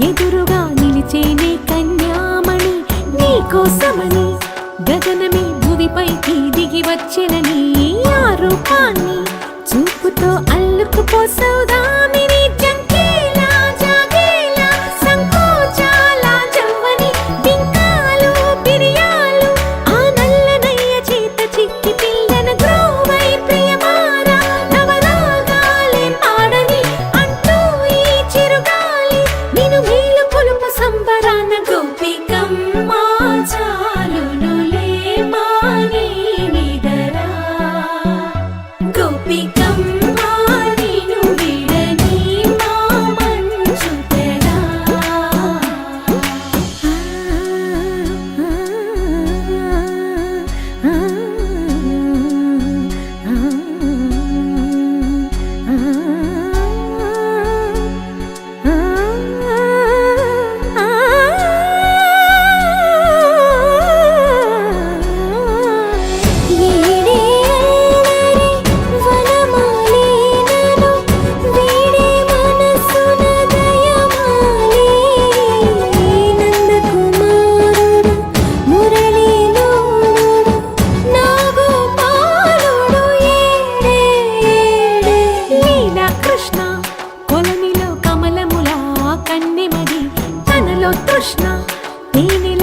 ఎదురుగా నిలిచేనే కన్యామణి నీకోసమని గగనమే భువిపైకి దిగి వచ్చినని ఆ రూపాన్ని చూపుతో అల్లుకుపోసౌదామిని జంకేలా జాగేలా సంకోచాల జవ్వని బింకాలు బిరియాలు ఆ నల్లనయ్య చేత చిక్కి పిల్లన గ్రోవై ప్రియమారా నవరాగాలే పాడని అంటూ ఈ చిరుగాలి నిను మేలు కొలుపు సంబరాన గోపికమ్మ చాలునులే మాని నిదరా గోపికమ్మ నిను విడని మా మంచు తెరా కృష్ణ కొలనిలో కమలములా కన్నెమది తనలో తృష్ణ తేనెల